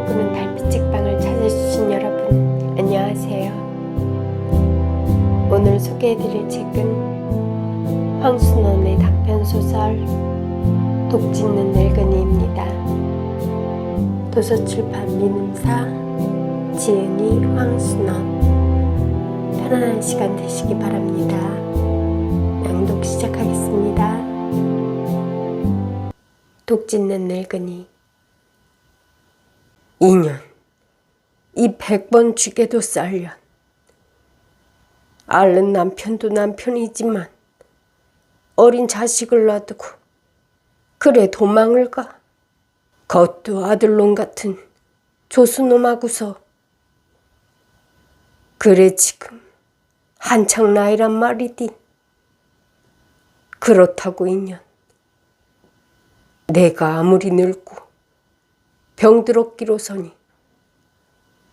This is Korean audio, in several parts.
꿈꾸는 달빛 책방을 찾아주신 여러분, 안녕하세요. 오늘 소개해드릴 책은 황순원의 단편소설 독짓는 늙은이입니다. 도서출판 민음사, 지은이 황순원. 편안한 시간 되시기 바랍니다. 낭독 시작하겠습니다. 독짓는 늙은이. 2년, 이 100번 죽여도 쌀년. 앓는 남편도 남편이지만 어린 자식을 놔두고 그래 도망을 가. 그것도 아들놈 같은 조수놈하고서. 그래 지금 한창 나이란 말이디. 그렇다고 2년. 내가 아무리 늙고 병들었기로서니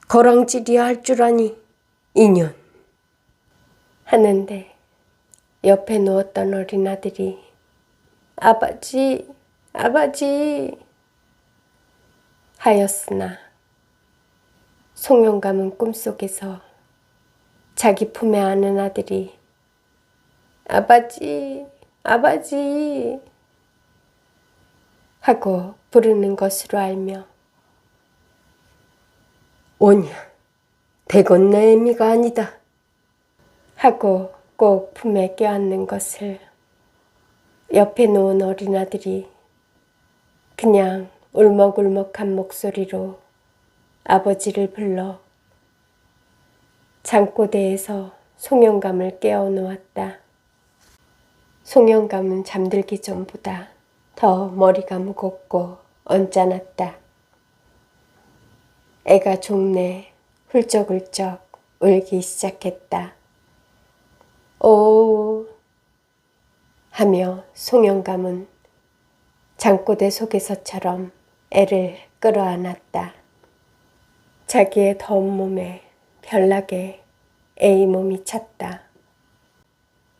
거랑질이야 할 줄 아니 2년. 하는데 옆에 누웠던 어린 아들이 아버지, 아버지 하였으나 송영감은 꿈속에서 자기 품에 안은 아들이 아버지, 아버지 하고 부르는 것으로 알며 오냐, 대건 내 애미가 아니다 하고 꼭 품에 껴안는 것을 옆에 놓은 어린아들이 그냥 울먹울먹한 목소리로 아버지를 불러 잠꼬대에서 송영감을 깨워놓았다. 송영감은 잠들기 전보다 더 머리가 무겁고 언짢았다. 애가 종래 훌쩍훌쩍 울기 시작했다. 오 하며 송영감은 잠꼬대 속에서처럼 애를 끌어안았다. 자기의 더운 몸에 별나게 애의 몸이 찼다.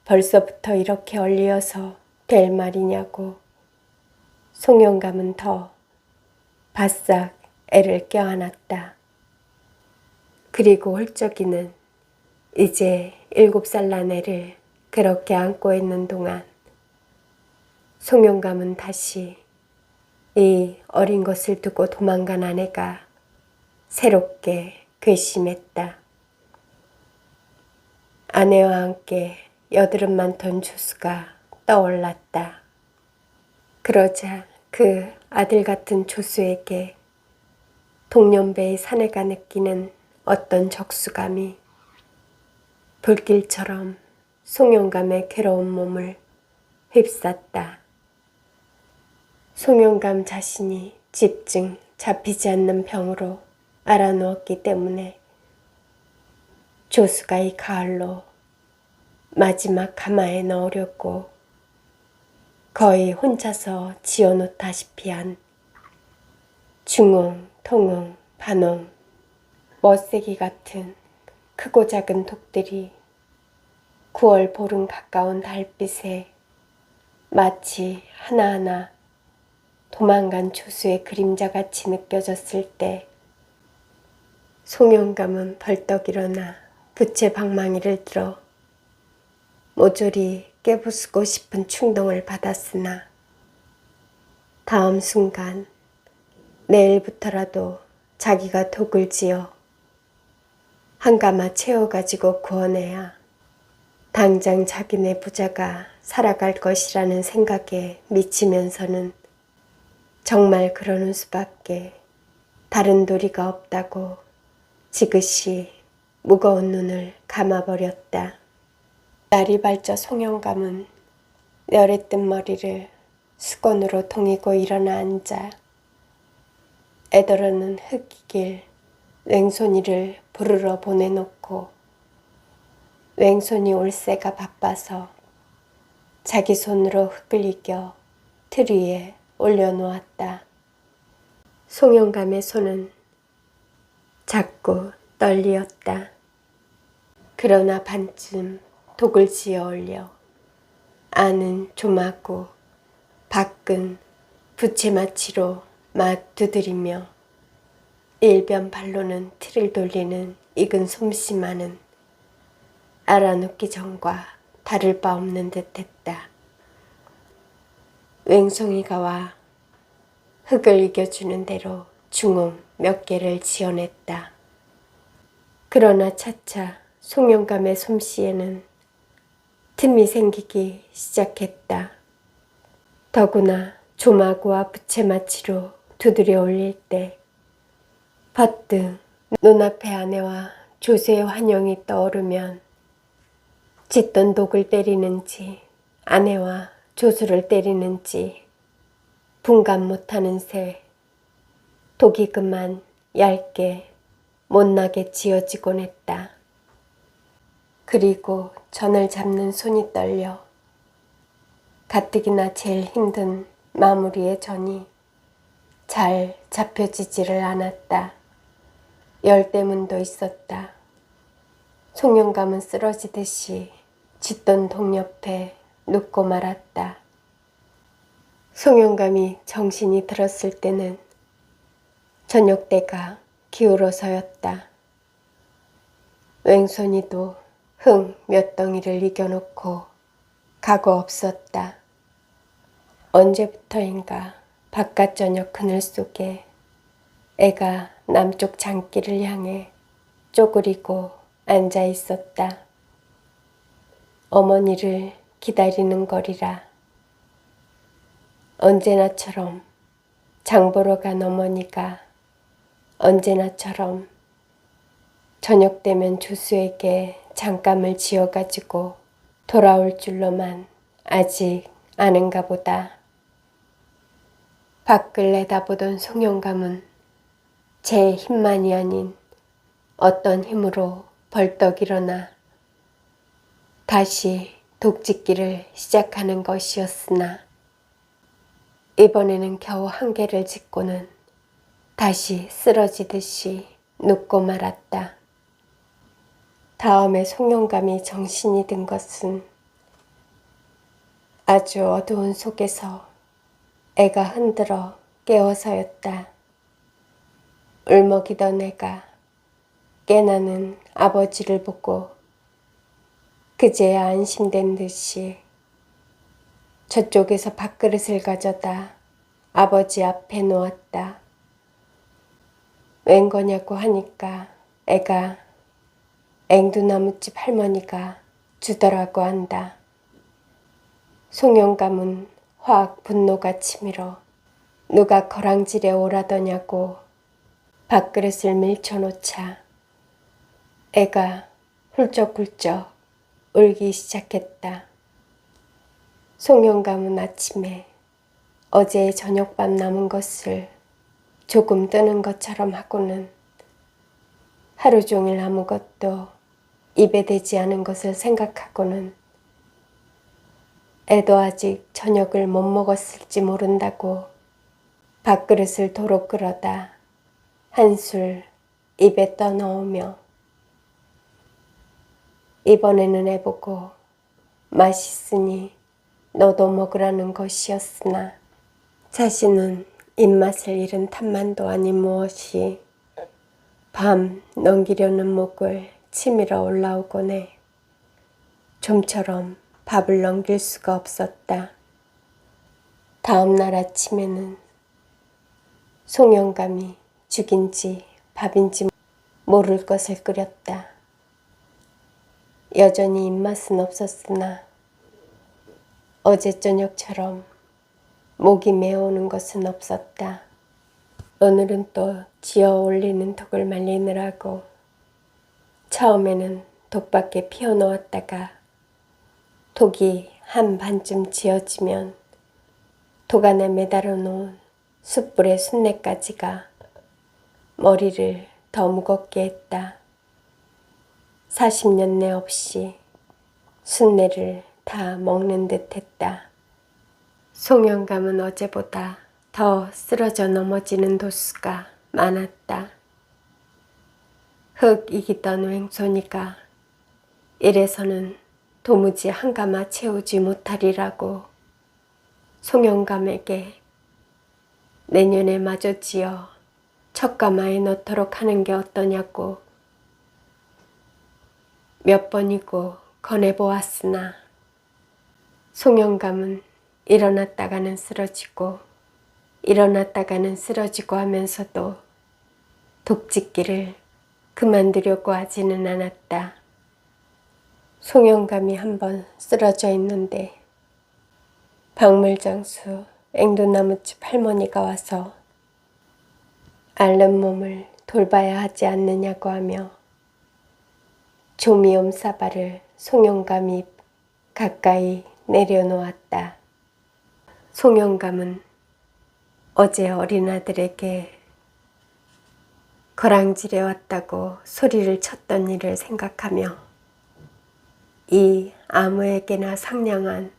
벌써부터 이렇게 얼리어서 될 말이냐고 송영감은 더 바싹 애를 껴안았다. 그리고 홀쩍이는 이제 7살 난 애를 그렇게 안고 있는 동안 송영감은 다시 이 어린 것을 두고 도망간 아내가 새롭게 괘씸했다. 아내와 함께 여드름 많던 조수가 떠올랐다. 그러자 그 아들 같은 조수에게 동년배의 사내가 느끼는 어떤 적수감이 불길처럼 송영감의 괴로운 몸을 휩쌌다. 송영감 자신이 집증 잡히지 않는 병으로 알아누웠기 때문에 조수가 이 가을로 마지막 가마에 넣으려고 거의 혼자서 지어놓다시피 한 중홍, 통홍, 반홍, 멋세기 같은 크고 작은 독들이 9월 보름 가까운 달빛에 마치 하나하나 도망간 조수의 그림자같이 느껴졌을 때 송영감은 벌떡 일어나 부채 방망이를 들어 모조리 깨부수고 싶은 충동을 받았으나 다음 순간 내일부터라도 자기가 독을 지어 한 가마 채워가지고 구워내야 당장 자기네 부자가 살아갈 것이라는 생각에 미치면서는 정말 그러는 수밖에 다른 도리가 없다고 지그시 무거운 눈을 감아버렸다. 날이 밝자 송영감은 멸했던 머리를 수건으로 동이고 일어나 앉아 애더러는 흙이길 웽손이를 부르러 보내놓고 웽손이 올새가 바빠서 자기 손으로 흙을 이겨 틀 위에 올려놓았다. 송영감의 손은 자꾸 떨리었다. 그러나 반쯤 독을 지어 올려 안은 조마고 밖은 부채마취로 막 두드리며 일변 발로는 틀을 돌리는 익은 솜씨만은 알아눕기 전과 다를 바 없는 듯했다. 웽송이가 와 흙을 이겨주는 대로 중음 몇 개를 지어냈다. 그러나 차차 송영감의 솜씨에는 틈이 생기기 시작했다. 더구나 조마구와 부채마치로 두드려 올릴 때 퍼뜩 눈앞에 아내와 조수의 환영이 떠오르면 짙던 독을 때리는지 아내와 조수를 때리는지 분간 못하는 새 독이 그만 얇게 못나게 지어지곤 했다. 그리고 전을 잡는 손이 떨려 가뜩이나 제일 힘든 마무리의 전이 잘 잡혀지지를 않았다. 열 때문도 있었다. 송영감은 쓰러지듯이 짙던 독 옆에 눕고 말았다. 송영감이 정신이 들었을 때는 저녁 때가 기울어서였다. 웽손이도 흙 몇 덩이를 이겨놓고 가고 없었다. 언제부터인가 바깥 저녁 그늘 속에 애가 남쪽 장길을 향해 쪼그리고 앉아 있었다. 어머니를 기다리는 거리라. 언제나처럼 장보러 간 어머니가 언제나처럼 저녁 되면 조수에게 장감을 지어가지고 돌아올 줄로만 아직 아는가 보다. 밖을 내다보던 송영감은 제 힘만이 아닌 어떤 힘으로 벌떡 일어나 다시 독짓기를 시작하는 것이었으나 이번에는 겨우 한 개를 짚고는 다시 쓰러지듯이 눕고 말았다. 다음에 송영감이 정신이 든 것은 아주 어두운 속에서 애가 흔들어 깨워서였다. 울먹이던 애가 깨나는 아버지를 보고 그제야 안심된 듯이 저쪽에서 밥그릇을 가져다 아버지 앞에 놓았다. 웬 거냐고 하니까 애가 앵두나무집 할머니가 주더라고 한다. 송영감은 확 분노가 치밀어 누가 거랑질에 오라더냐고 밥그릇을 밀쳐놓자 애가 훌쩍훌쩍 울기 시작했다. 송영감은 아침에 어제의 저녁밥 남은 것을 조금 뜨는 것처럼 하고는 하루 종일 아무것도 입에 대지 않은 것을 생각하고는 애도 아직 저녁을 못 먹었을지 모른다고 밥그릇을 도로 끌어다 한술 입에 떠넣으며 이번에는 애보고 맛있으니 너도 먹으라는 것이었으나 자신은 입맛을 잃은 탓만도 아닌 무엇이 밤 넘기려는 목을 치밀어 올라오곤 해 좀처럼 밥을 넘길 수가 없었다. 다음 날 아침에는 송영감이 죽인지 밥인지 모를 것을 끓였다. 여전히 입맛은 없었으나 어제 저녁처럼 목이 메어오는 것은 없었다. 오늘은 또 지어 올리는 독을 말리느라고 처음에는 독밖에 피워놓았다가 독이 한 반쯤 지어지면 독 안에 매달아 놓은 숯불의 순내까지가 머리를 더 무겁게 했다. 40년내 없이 순내를 다 먹는 듯 했다. 송영감은 어제보다 더 쓰러져 넘어지는 도수가 많았다. 흙 이기던 웽손이가 이래서는 도무지 한가마 채우지 못하리라고 송영감에게 내년에 마저 지어 척가마에 넣도록 하는 게 어떠냐고 몇 번이고 권해보았으나 송영감은 일어났다가는 쓰러지고 일어났다가는 쓰러지고 하면서도 독짓기를 그만두려고 하지는 않았다. 송영감이 한번 쓰러져 있는데 박물장수 앵두나무집 할머니가 와서 앓는 몸을 돌봐야 하지 않느냐고 하며 조미욤 사발을 송영감이 가까이 내려놓았다. 송영감은 어제 어린아들에게 거랑질해 왔다고 소리를 쳤던 일을 생각하며 이 아무에게나 상냥한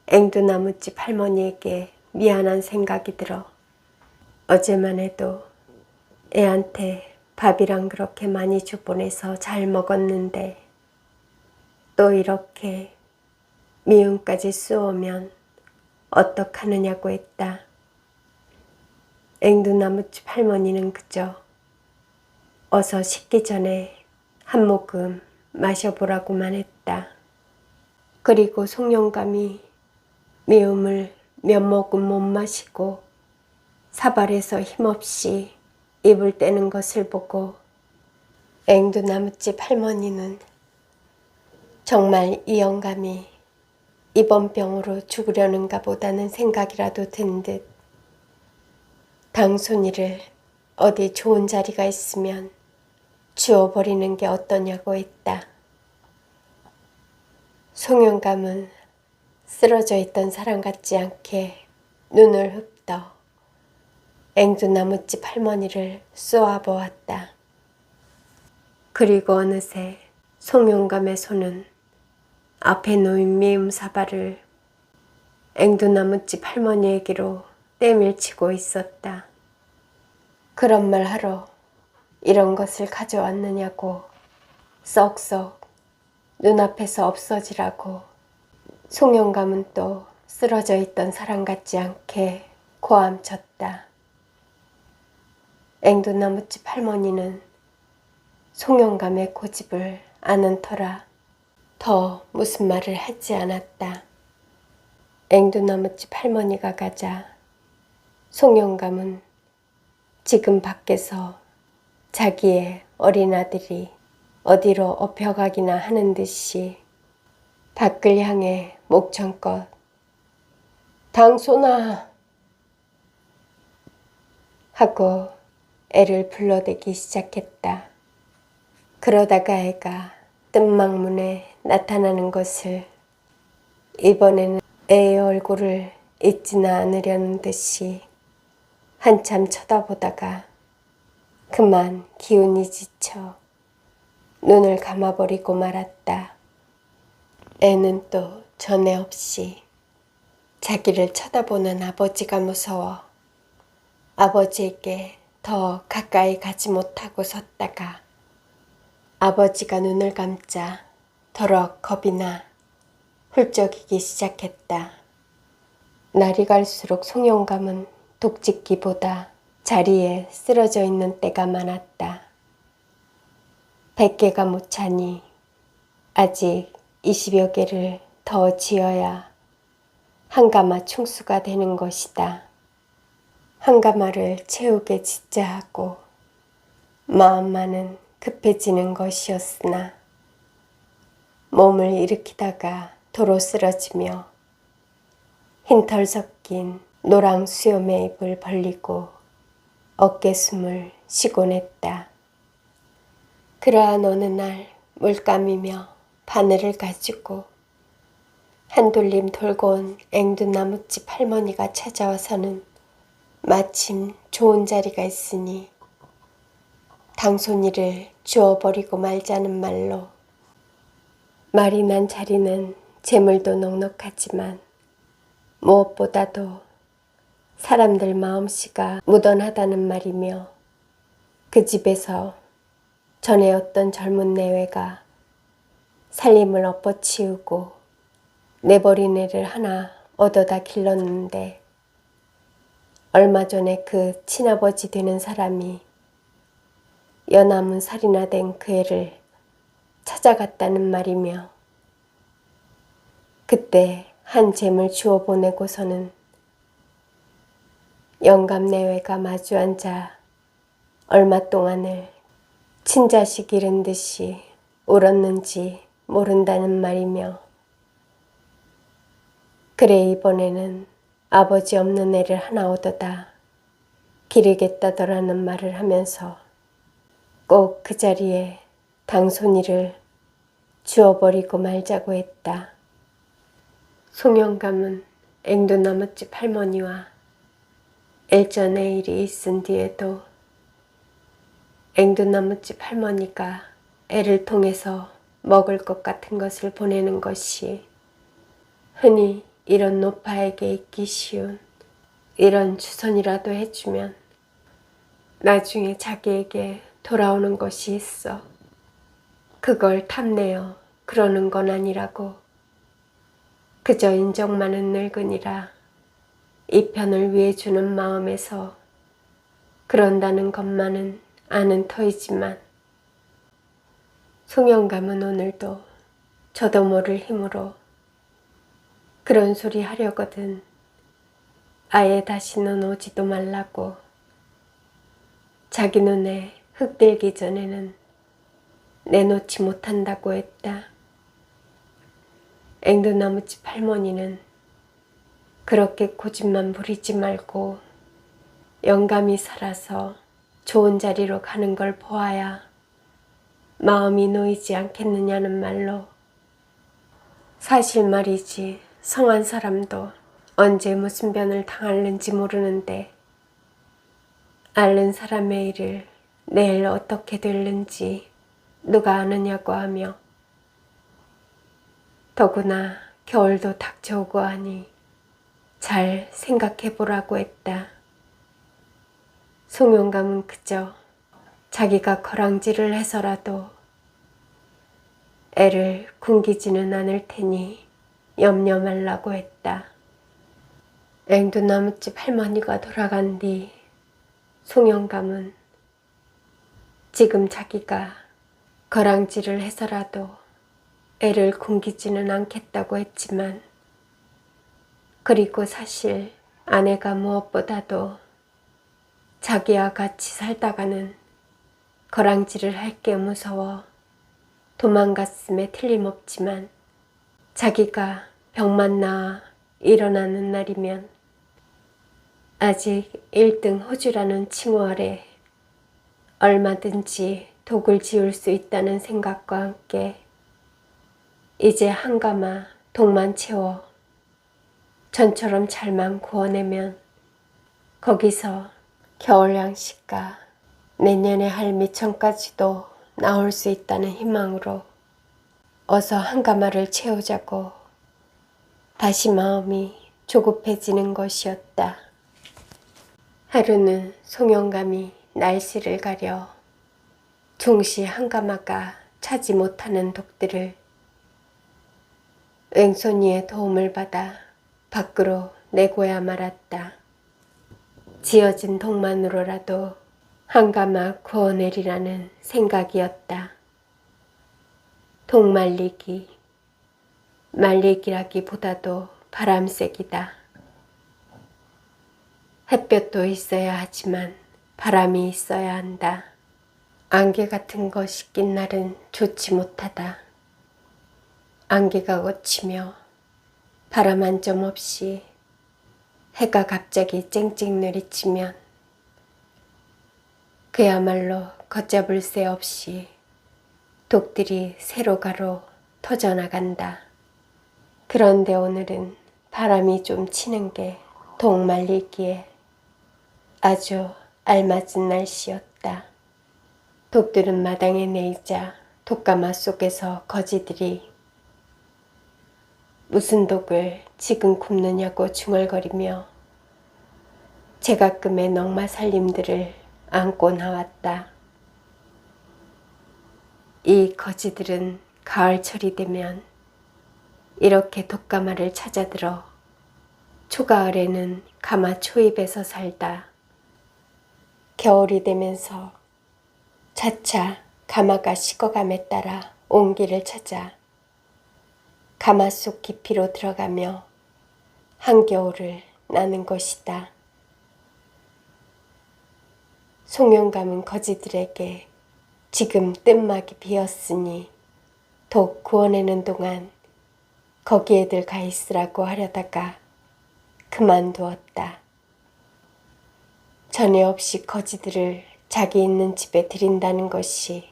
앵두나무집 할머니에게 미안한 생각이 들어 어제만 해도 애한테 밥이랑 그렇게 많이 줘보내서 잘 먹었는데 또 이렇게 미움까지 쏘오면 어떡하느냐고 했다. 앵두나무집 할머니는 그저 어서 식기 전에 한 모금 마셔보라고만 했다. 그리고 송영감이 미움을 몇 모금 못 마시고 사발에서 힘없이 입을 떼는 것을 보고 앵두나무집 할머니는 정말 이 영감이 이번 병으로 죽으려는가 보다는 생각이라도 든 듯 당손이를 어디 좋은 자리가 있으면 주워버리는 게 어떠냐고 했다. 송영감은 쓰러져 있던 사람 같지 않게 눈을 흡떠 앵두나무집 할머니를 쏘아보았다. 그리고 어느새 송영감의 손은 앞에 놓인 미음 사발을 앵두나무집 할머니에게로 내밀치고 있었다. 그런 말 하러 이런 것을 가져왔느냐고 썩썩 눈앞에서 없어지라고 송영감은 또 쓰러져 있던 사람 같지 않게 고함쳤다. 앵두나무집 할머니는 송영감의 고집을 아는 터라 더 무슨 말을 하지 않았다. 앵두나무집 할머니가 가자 송영감은 지금 밖에서 자기의 어린아들이 어디로 업혀가기나 하는 듯이 밖을 향해 목청껏 당손아 하고 애를 불러대기 시작했다. 그러다가 애가 뜬망문에 나타나는 것을 이번에는 애의 얼굴을 잊지는 않으려는 듯이 한참 쳐다보다가 그만 기운이 지쳐 눈을 감아버리고 말았다. 애는 또 전에 없이 자기를 쳐다보는 아버지가 무서워 아버지에게 더 가까이 가지 못하고 섰다가 아버지가 눈을 감자 더럭 겁이 나 훌쩍이기 시작했다. 날이 갈수록 송영감은 독짓기보다 자리에 쓰러져 있는 때가 많았다. 100개가 못 차니 아직 20여 개를 더 지어야 한가마 충수가 되는 것이다. 한가마를 채우게 짓자 하고 마음만은 급해지는 것이었으나 몸을 일으키다가 도로 쓰러지며 흰털 섞인 노랑 수염의 입을 벌리고 어깨숨을 쉬곤 했다. 그러한 어느 날 물감이며 바늘을 가지고 한돌림 돌고 온 앵두나무집 할머니가 찾아와서는 마침 좋은 자리가 있으니 당손이를 주워버리고 말자는 말로 말이 난 자리는 재물도 넉넉하지만 무엇보다도 사람들 마음씨가 무던하다는 말이며 그 집에서 전에 어떤 젊은 내외가 살림을 엎어치우고 내버린 애를 하나 얻어다 길렀는데 얼마 전에 그 친아버지 되는 사람이 연하문 살인화된 그 애를 찾아갔다는 말이며 그때 한 잼을 주워 보내고서는 영감내외가 마주 앉아 얼마 동안을 친자식 잃은 듯이 울었는지 모른다는 말이며 그래 이번에는 아버지 없는 애를 하나 얻어다 기르겠다더라는 말을 하면서 꼭 그 자리에 당손이를 주워버리고 말자고 했다. 송영감은 앵두나무집 할머니와 일전의 일이 있은 뒤에도 앵두나무집 할머니가 애를 통해서 먹을 것 같은 것을 보내는 것이 흔히 이런 노파에게 있기 쉬운 이런 주선이라도 해주면 나중에 자기에게 돌아오는 것이 있어. 그걸 탐내어 그러는 건 아니라고. 그저 인정 많은 늙은이라 이 편을 위해 주는 마음에서 그런다는 것만은 아는 터이지만 송영감은 오늘도 저도 모를 힘으로 그런 소리 하려거든 아예 다시는 오지도 말라고. 자기 눈에 흙 들기 전에는 내놓지 못한다고 했다. 앵두나무집 할머니는 그렇게 고집만 부리지 말고 영감이 살아서 좋은 자리로 가는 걸 보아야 마음이 놓이지 않겠느냐는 말로 사실 말이지 성한 사람도 언제 무슨 변을 당할는지 모르는데 앓는 사람의 일을 내일 어떻게 될는지 누가 아느냐고 하며 더구나 겨울도 닥쳐오고 하니 잘 생각해 보라고 했다. 송영감은 그저 자기가 거랑질을 해서라도 애를 굶기지는 않을 테니 염려 말라고 했다. 앵두나무집 할머니가 돌아간 뒤 송영감은 지금 자기가 거랑질을 해서라도 애를 굶기지는 않겠다고 했지만 그리고 사실 아내가 무엇보다도 자기와 같이 살다가는 거랑질을 할 게 무서워 도망갔음에 틀림없지만 자기가 병만 나아 일어나는 날이면 아직 1등 호주라는 칭호 아래 얼마든지 독을 지을 수 있다는 생각과 함께 이제 한가마 독만 채워 전처럼 잘만 구워내면 거기서 겨울 양식과 내년에 할 미천까지도 나올 수 있다는 희망으로 어서 한가마를 채우자고 다시 마음이 조급해지는 것이었다. 하루는 송영감이 날씨를 가려 종시 한가마가 차지 못하는 독들을 왼손이의 도움을 받아 밖으로 내고야 말았다. 지어진 독만으로라도 한가마 구워내리라는 생각이었다. 독 말리기라기보다도 바람쐐기다. 햇볕도 있어야 하지만 바람이 있어야 한다. 안개 같은 것이 낀 날은 좋지 못하다. 안개가 걷히며 바람 한 점 없이 해가 갑자기 쨍쨍 내리치면 그야말로 걷잡을 새 없이 독들이 세로가로 터져나간다. 그런데 오늘은 바람이 좀 치는 게 독 말리기에 아주 알맞은 날씨였다. 독들은 마당에 내이자 독가마 속에서 거지들이 무슨 독을 지금 굽느냐고 중얼거리며 제가끔의 넉마살림들을 안고 나왔다. 이 거지들은 가을철이 되면 이렇게 독가마를 찾아들어 초가을에는 가마 초입에서 살다 겨울이 되면서 차차 가마가 식어감에 따라 온기를 찾아 가마 속 깊이로 들어가며 한겨울을 나는 것이다. 송영감은 거지들에게 지금 뜬막이 비었으니 독 구워내는 동안 거기에들 가 있으라고 하려다가 그만두었다. 전에 없이 거지들을 자기 있는 집에 들인다는 것이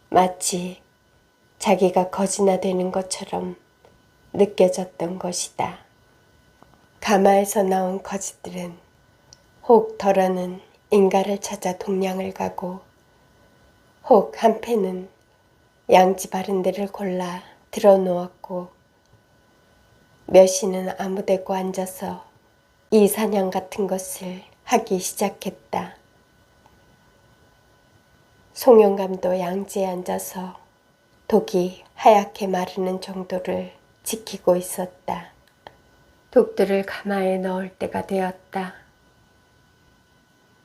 마치 자기가 거지나 되는 것처럼 느껴졌던 것이다. 가마에서 나온 거지들은 혹 덜어는 인가를 찾아 동량을 가고 혹 한패는 양지 바른 데를 골라 들어 놓았고 몇이는 아무데고 앉아서 이 사냥 같은 것을 하기 시작했다. 송영감도 양지에 앉아서 독이 하얗게 마르는 정도를 지키고 있었다. 독들을 가마에 넣을 때가 되었다.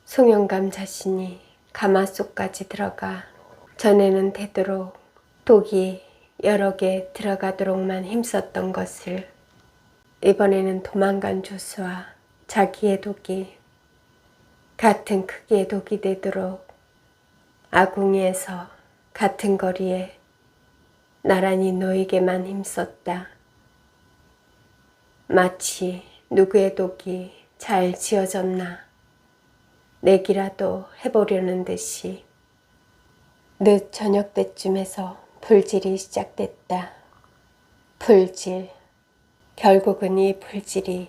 송영감 자신이 가마 속까지 들어가 전에는 되도록 독이 여러 개 들어가도록만 힘썼던 것을 이번에는 도망간 조수와 자기의 독이 같은 크기의 독이 되도록 아궁이에서 같은 거리에 나란히 놓이게만 힘썼다. 마치 누구의 독이 잘 지어졌나 내기라도 해보려는 듯이 늦 저녁 때쯤에서 불질이 시작됐다. 불질. 결국은 이 불질이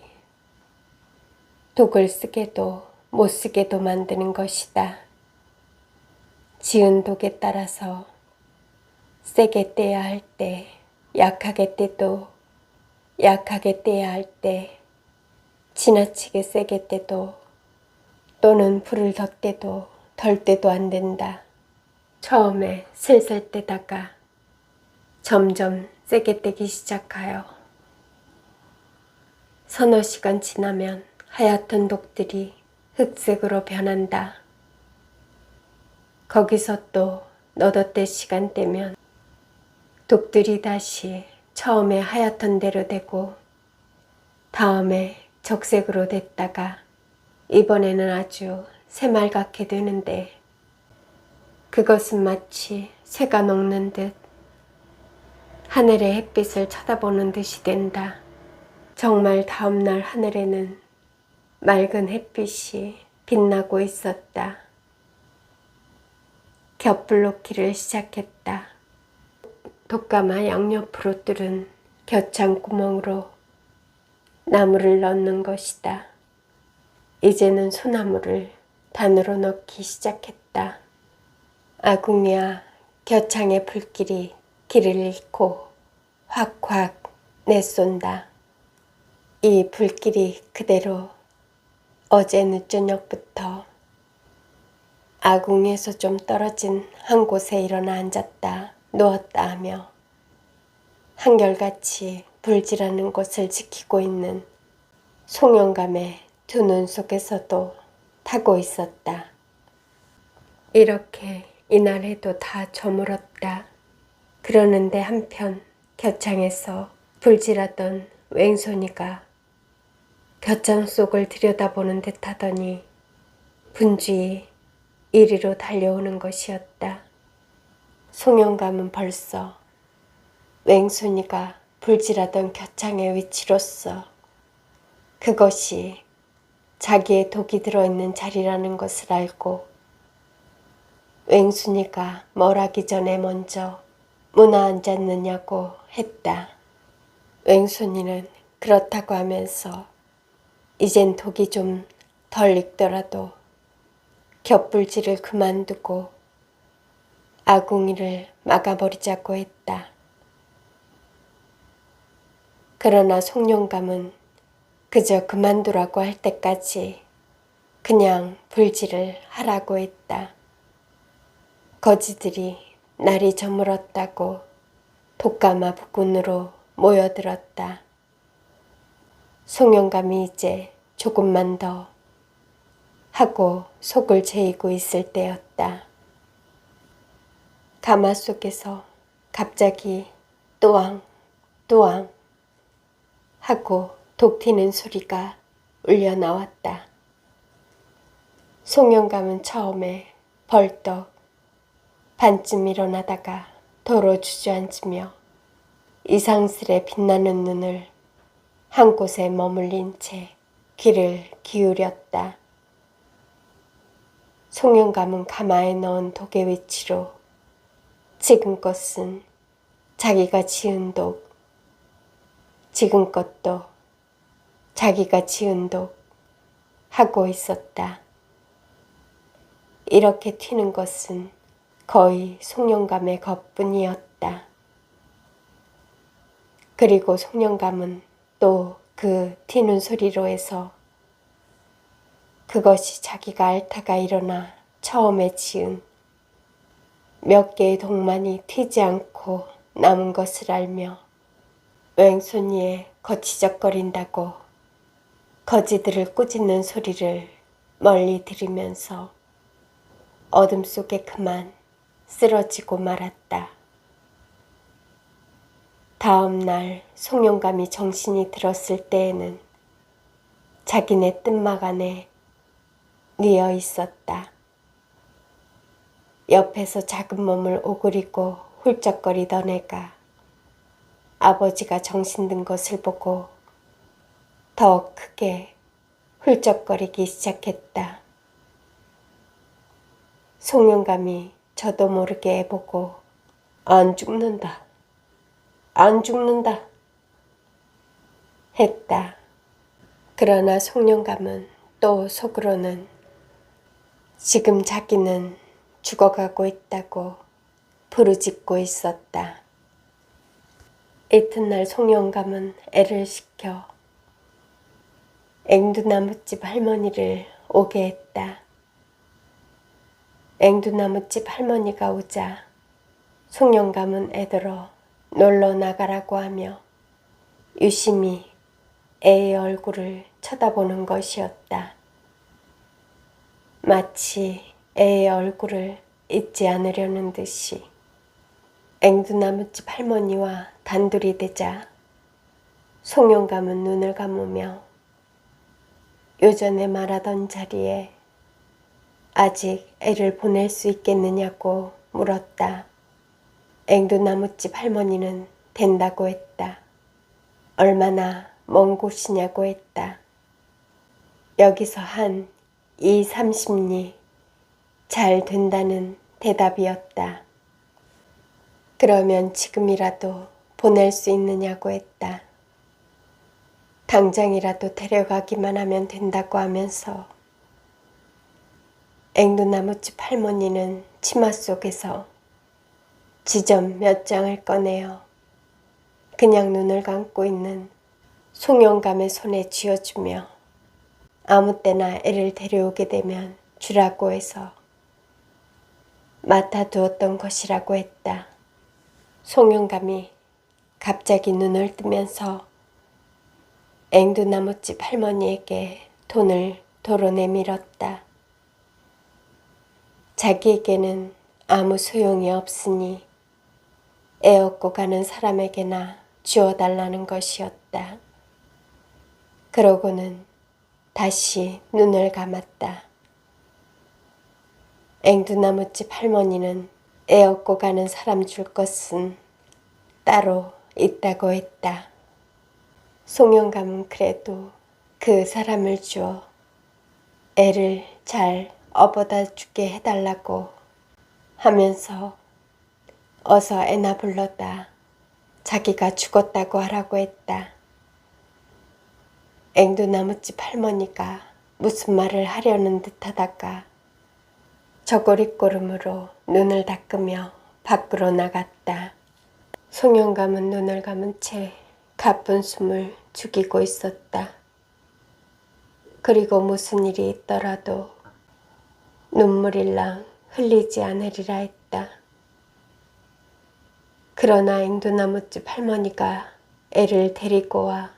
독을 쓰게도 못 쓰게도 만드는 것이다. 지은 독에 따라서 세게 떼야 할 때, 약하게 떼도 약하게 떼야 할 때, 지나치게 세게 떼도 또는 불을 더 떼도 덜 떼도 안 된다. 처음에 슬슬 떼다가 점점 세게 떼기 시작하여 서너 시간 지나면 하얗던 독들이 흑색으로 변한다. 거기서 또 너덧 대 시간 떼면 독들이 다시 처음에 하얗던 대로 되고 다음에 적색으로 됐다가 이번에는 아주 새말갛게 되는데 그것은 마치 새가 녹는 듯 하늘의 햇빛을 쳐다보는 듯이 된다. 정말 다음날 하늘에는 맑은 햇빛이 빛나고 있었다. 곁불 놓기를 시작했다. 독가마 양옆으로 뚫은 곁창 구멍으로 나무를 넣는 것이다. 이제는 소나무를 단으로 넣기 시작했다. 아궁이와 곁창의 불길이 길을 잃고 확확 내쏜다. 이 불길이 그대로 어제 늦저녁부터 아궁이에서 좀 떨어진 한 곳에 일어나 앉았다 누웠다 하며 한결같이 불질하는 곳을 지키고 있는 송영감의 두 눈 속에서도 타고 있었다. 이렇게 이날에도 다 저물었다. 그러는데 한편 곁창에서 불질하던 웽소니가 곁창 속을 들여다보는 듯 하더니 분주히 이리로 달려오는 것이었다. 송영감은 벌써 웽소니가 불질하던 곁창의 위치로서 그것이 자기의 독이 들어있는 자리라는 것을 알고 웽순이가 뭘 하기 전에 먼저 문화 앉았느냐고 했다. 웽순이는 그렇다고 하면서 이젠 독이 좀 덜 익더라도 곁불질을 그만두고 아궁이를 막아버리자고 했다. 그러나 송영감은 그저 그만두라고 할 때까지 그냥 불질을 하라고 했다. 거지들이 날이 저물었다고 독가마 부근으로 모여들었다. 송영감이 이제 조금만 더 하고 속을 죄이고 있을 때였다. 가마속에서 갑자기 또왕 또왕 하고 독 튀는 소리가 울려 나왔다. 송영감은 처음에 벌떡 반쯤 일어나다가 도로 주저앉으며 이상스레 빛나는 눈을 한 곳에 머물린 채 귀를 기울였다. 송영감은 가마에 넣은 독의 위치로 지금껏은 자기가 지은 독, 지금껏도 자기가 지은 독 하고 있었다. 이렇게 튀는 것은 거의 송영감의 것뿐이었다. 그리고 송영감은 또 그 튀는 소리로 해서 그것이 자기가 앓다가 일어나 처음에 지은 몇 개의 독만이 튀지 않고 남은 것을 알며 왼손 위에 거치적거린다고 거지들을 꾸짖는 소리를 멀리 들으면서 어둠 속에 그만 쓰러지고 말았다. 다음 날 송영감이 정신이 들었을 때에는 자기네 뜸막 안에 뉘어 있었다. 옆에서 작은 몸을 오그리고 훌쩍거리던 애가 아버지가 정신 든 것을 보고 더 크게 훌쩍거리기 시작했다. 송영감이 저도 모르게 애보고 안 죽는다. 안 죽는다. 했다. 그러나 송영감은 또 속으로는 지금 자기는 죽어가고 있다고 부르짖고 있었다. 이튿날 송영감은 애를 시켜 앵두나무집 할머니를 오게 했다. 앵두나무집 할머니가 오자 송영감은 애들어 놀러 나가라고 하며 유심히 애의 얼굴을 쳐다보는 것이었다. 마치 애의 얼굴을 잊지 않으려는 듯이 앵두나무집 할머니와 단둘이 되자 송영감은 눈을 감으며 요전에 말하던 자리에 아직 애를 보낼 수 있겠느냐고 물었다. 앵두나무집 할머니는 된다고 했다. 얼마나 먼 곳이냐고 했다. 여기서 한 2, 30리 잘 된다는 대답이었다. 그러면 지금이라도 보낼 수 있느냐고 했다. 당장이라도 데려가기만 하면 된다고 하면서 앵두나무집 할머니는 치마 속에서 지점 몇 장을 꺼내어 그냥 눈을 감고 있는 송영감의 손에 쥐어주며 아무 때나 애를 데려오게 되면 주라고 해서 맡아두었던 것이라고 했다. 송영감이 갑자기 눈을 뜨면서 앵두나무집 할머니에게 돈을 도로 내밀었다. 자기에게는 아무 소용이 없으니 애 얻고 가는 사람에게나 주어달라는 것이었다. 그러고는 다시 눈을 감았다. 앵두나무집 할머니는 애 얻고 가는 사람 줄 것은 따로 있다고 했다. 송영감은 그래도 그 사람을 주어 애를 잘 업어다 주게 해달라고 하면서 어서 애나 불러다 자기가 죽었다고 하라고 했다. 앵두나무집 할머니가 무슨 말을 하려는 듯하다가 저고리꼬름으로 눈을 닦으며 밖으로 나갔다. 송영감은 눈을 감은 채 가쁜 숨을 죽이고 있었다. 그리고 무슨 일이 있더라도 눈물일랑 흘리지 않으리라 했다. 그러나 앵두나무집 할머니가 애를 데리고 와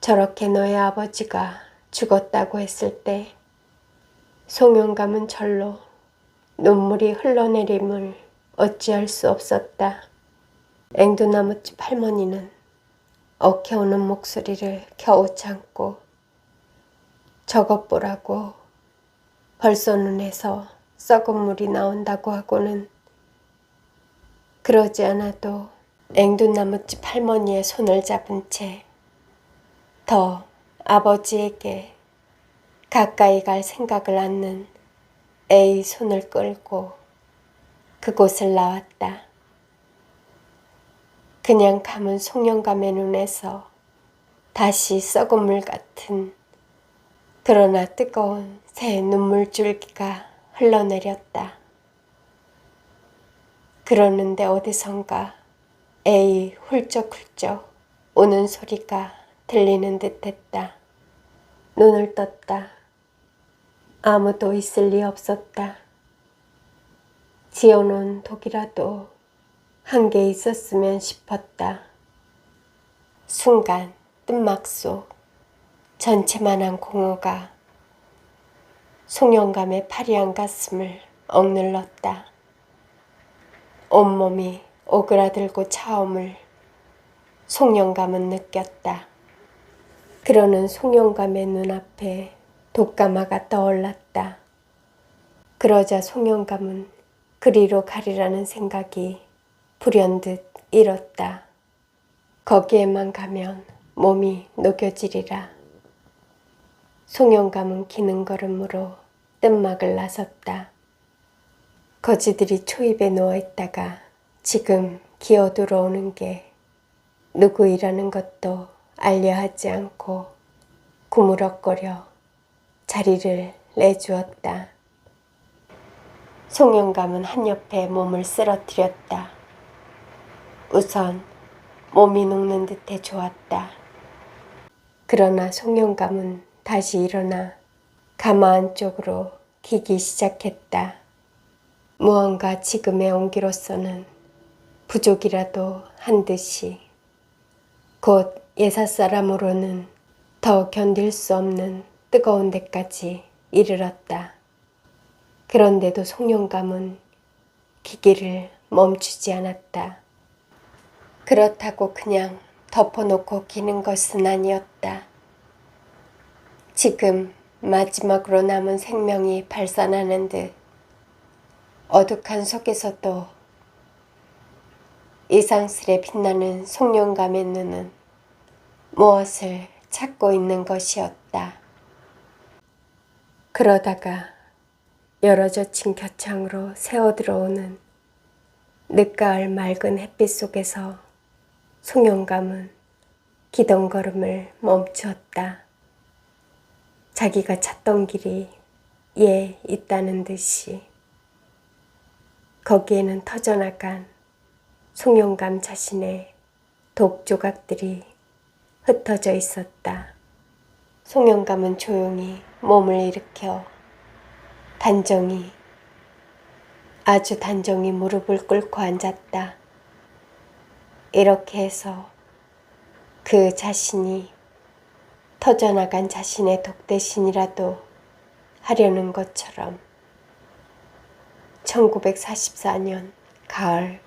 저렇게 너의 아버지가 죽었다고 했을 때 송영감은 절로 눈물이 흘러내림을 어찌할 수 없었다. 앵두나무집 할머니는 억혀오는 목소리를 겨우 참고 저것 보라고 벌써 눈에서 썩은 물이 나온다고 하고는 그러지 않아도 앵두나무집 할머니의 손을 잡은 채 더 아버지에게 가까이 갈 생각을 않는 애의 손을 끌고 그곳을 나왔다. 그냥 감은 송영감의 눈에서 다시 썩은 물 같은 그러나 뜨거운 새 눈물줄기가 흘러내렸다. 그러는데 어디선가 애의 훌쩍훌쩍 우는 소리가 들리는 듯했다. 눈을 떴다. 아무도 있을 리 없었다. 지어놓은 독이라도 한 개 있었으면 싶었다. 순간 뜬막 속 전체만한 공허가 송영감의 파리한 가슴을 억눌렀다. 온몸이 오그라들고 차옴을 송영감은 느꼈다. 그러는 송영감의 눈앞에 독가마가 떠올랐다. 그러자 송영감은 그리로 가리라는 생각이 불현듯 일었다. 거기에만 가면 몸이 녹여지리라. 송영감은 기는 걸음으로 뜬막을 나섰다. 거지들이 초입에 누워있다가 지금 기어 들어오는 게 누구이라는 것도 알려하지 않고 구무럭거려 자리를 내주었다. 송영감은 한 옆에 몸을 쓰러뜨렸다. 우선 몸이 녹는 듯해 좋았다. 그러나 송영감은 다시 일어나 가마 안쪽으로 기기 시작했다. 무언가 지금의 온기로서는 부족이라도 한 듯이 곧 예삿사람으로는 더 견딜 수 없는 뜨거운 데까지 이르렀다. 그런데도 송영감은 기기를 멈추지 않았다. 그렇다고 그냥 덮어놓고 기는 것은 아니었다. 지금 마지막으로 남은 생명이 발산하는 듯 어둑한 속에서도 이상스레 빛나는 송영감의 눈은 무엇을 찾고 있는 것이었다. 그러다가 열어젖힌 겨창으로 새어들어오는 늦가을 맑은 햇빛 속에서 송영감은 기덩걸음을 멈추었다. 자기가 찾던 길이 있다는 듯이 거기에는 터져나간 송영감 자신의 독조각들이 흩어져 있었다. 송영감은 조용히 몸을 일으켜 아주 단정히 무릎을 꿇고 앉았다. 이렇게 해서 그 자신이 터져나간 자신의 독 대신이라도 하려는 것처럼 1944년 가을